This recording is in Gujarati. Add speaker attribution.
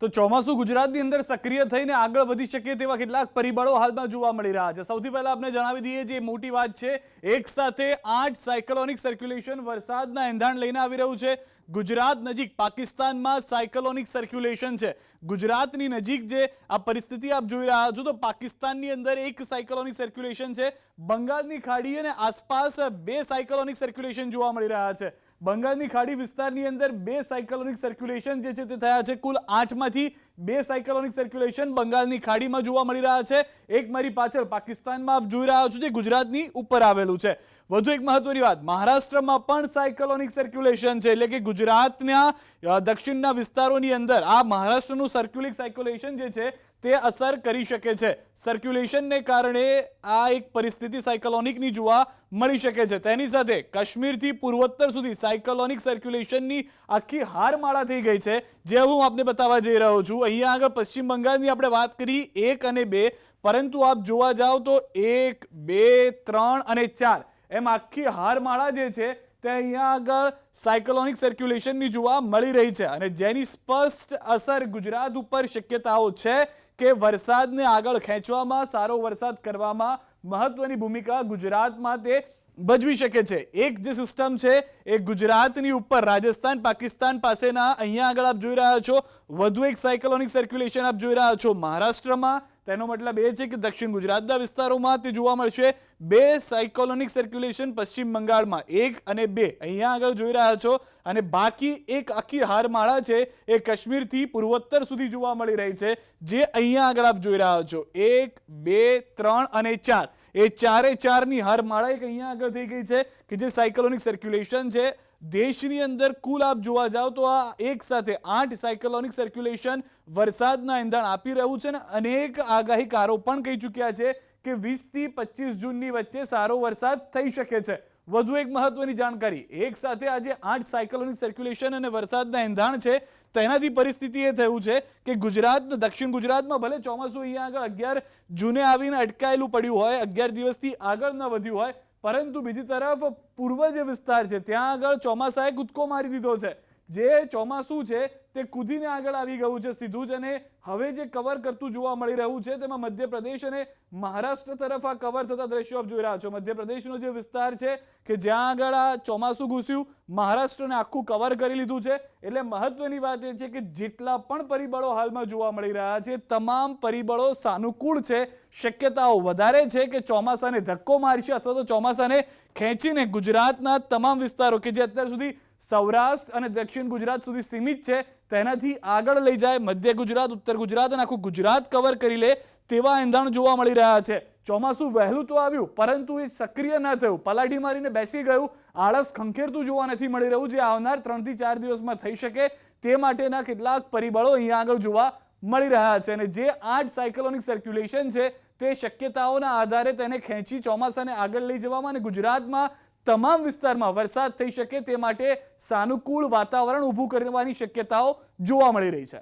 Speaker 1: તો ચોમાસું ગુજરાતની અંદર સક્રિય થઈને આગળ વધી શકે તેવા કેટલાક પરિબળો હાલમાં જોવા મળી રહ્યા છે। સૌથી પહેલા આપણે જણાવી દઈએ જે મોટી વાત છે, એક સાથે 8 સાયક્લોનિક સર્ક્યુલેશન વરસાદના એંધાણ લઈને આવી રહ્યું છે। ગુજરાત નજીક પાકિસ્તાનમાં સાયક્લોનિક સર્ક્યુલેશન છે। ગુજરાતની નજીક જે આ પરિસ્થિતિ આપ જોઈ રહ્યા છો, તો પાકિસ્તાનની અંદર એક સાયક્લોનિક સર્ક્યુલેશન છે, બંગાળની ખાડી અને આસપાસ 2 સાયક્લોનિક સર્ક્યુલેશન જોવા મળી રહ્યા છે। બંગાળની ખાડી વિસ્તારની અંદર 2 સાયક્લોનિક સર્ક્યુલેશન જે છે તે થયા છે। કુલ 8 માંથી 2 સાયક્લોનિક સર્ક્યુલેશન બંગાળની ખાડીમાં જોવા મળી રહ્યા છે। એક મારી પાછળ પાકિસ્તાનમાં આપ જોઈ રહ્યા છો જે ગુજરાતની ઉપર આવેલું છે। વધુ એક મહત્વની વાત, મહારાષ્ટ્રમાં પણ સાયક્લોનિક સર્ક્યુલેશન છે, એટલે કે ગુજરાતના દક્ષિણના વિસ્તારોની અંદર આ મહારાષ્ટ્રનું સર્ક્યુલેશન જે છે તે અસર કરી શકે છે। સર્ક્યુલેશનને કારણે આ એક પરિસ્થિતિ સાયક્લોનિકની જોવા મળી શકે છે। તેની સાથે કાશ્મીરથી પૂર્વોત્તર સુધી સાયક્લોનિક સર્ક્યુલેશનની આખી હારમાળા થઈ ગઈ છે, જે હું આપને બતાવવા જઈ રહ્યો છું। અહીંયા આગળ પશ્ચિમ બંગાળની આપણે વાત કરી 1 અને 2, પરંતુ આપ જોવા જાઓ તો 1, 2, 3 અને 4 એમ આખી હારમાળા જે છે તે અહીંયા આગળ સાયક્લોનિક સર્ક્યુલેશનની જોવા મળી રહી છે, અને જેની સ્પષ્ટ અસર ગુજરાત ઉપર શક્યતાઓ છે કે વરસાદને આગળ ખેંચવામાં, સારો વરસાદ કરવામાં મહત્વની ભૂમિકા ગુજરાતમાં તે ભજવી શકે છે। એક જે સિસ્ટમ છે એ ગુજરાતની ઉપર રાજસ્થાન પાકિસ્તાન પાસેના અહીંયા આગળ આપ જોઈ રહ્યા છો, વધુ એક સાયક્લોનિક સર્ક્યુલેશન આપ જોઈ રહ્યા છો મહારાષ્ટ્રમાં। તેનો મતલબ એ છે કે દક્ષિણ ગુજરાતના વિસ્તારોમાં તે જોવા મળશે। 2 સાયક્લોનિક સર્ક્યુલેશન પશ્ચિમ બંગાળમાં, 1 અને 2 અહીંયા આગળ જોઈ રહ્યા છો, અને બાકી એક આખી હારમાળા છે એ કાશ્મીરથી પૂર્વોત્તર સુધી જોવા મળી રહી છે, જે અહીંયા આગળ આપ જોઈ રહ્યા છો 1, 2, 3 અને 4 એ 4-4ની હારમાળા એક અહીંયા આગળ થઈ ગઈ છે કે જે સાયક્લોનિક સર્ક્યુલેશન છે। દેશની અંદર કુલ આપ જોવા જાઓ તો આ એક સાથે 8 સાયક્લોનિક સર્ક્યુલેશન વરસાદના એંધાણ આપી રહ્યું છે, અને અનેક આગાહીકારો પણ કહી ચૂક્યા છે કે 20 થી 25 જૂનની વચ્ચે સારો વરસાદ થઈ શકે છે। વધુ એક મહત્વની જાણકારી, એક સાથે આજે 8 સાયક્લોનિક સર્ક્યુલેશન અને વરસાદના એંધાણ છે, તેનાથી પરિસ્થિતિ એ થયું છે કે ગુજરાત, દક્ષિણ ગુજરાતમાં ભલે ચોમાસું અહીંયા આગળ 11 જૂને આવીને અટકાયેલું પડ્યું હોય, 11 દિવસથી આગળ ન વધ્યું હોય, પરંતુ બીજી તરફ પૂર્વ જે વિસ્તાર છે ત્યાં આગળ ચોમાસાએ કૂદકો મારી દીધો છે। જે ચોમાસું છે તે કૂદીને આગળ આવી ગયું છે સીધું જ, અને હવે જે કવર કરતું જોવા મળી રહ્યું છે તેમાં મધ્યપ્રદેશ અને મહારાષ્ટ્ર તરફ આ કવર થતા દ્રશ્યો આપ જોઈ રહ્યા છો। મધ્યપ્રદેશનો જે વિસ્તાર છે કે જ્યાં આગળ આ ચોમાસું ઘૂસ્યું, મહારાષ્ટ્રને આખું કવર કરી લીધું છે। એટલે મહત્વની વાત એ છે કે જેટલા પણ પરિબળો હાલમાં જોવા મળી રહ્યા છે, તમામ પરિબળો સાનુકૂળ છે। શક્યતાઓ વધારે છે કે ચોમાસાને ધક્કો મારશે અથવા તો ચોમાસાને ખેંચીને ગુજરાતના તમામ વિસ્તારો કે જે અત્યાર સુધી સૌરાષ્ટ્ર અને દક્ષિણ ગુજરાત સુધી સીમિત છે તેનાથી આગળ લઈ જાય, મધ્ય ગુજરાત, ઉત્તર ગુજરાત અને આખું ગુજરાત કવર કરી લે તેવા એંધાણ જોવા મળી રહ્યા છે। ચોમાસું વહેલું તો આવ્યું, પરંતુ એ સક્રિય ન થયું, પલાઢી મારીને બેસી ગયું, આળસ ખંખેરતું જોવા નથી મળી રહ્યું, જે આવનાર 3 થી 4 દિવસમાં થઈ શકે તે માટેના કેટલાક પરિબળો અહીંયા આગળ જોવા મળી રહ્યા છે। અને જે 8 સાયક્લોનિક સર્ક્યુલેશન છે તે શક્યતાઓના આધારે તેને ખેંચી ચોમાસાને આગળ લઈ જવામાં અને ગુજરાતમાં તમામ વિસ્તારમાં વરસાદ થઈ શકે તે માટે સાનુકૂળ વાતાવરણ ઊભું કરવાની શક્યતાઓ જોવા મળી રહી છે।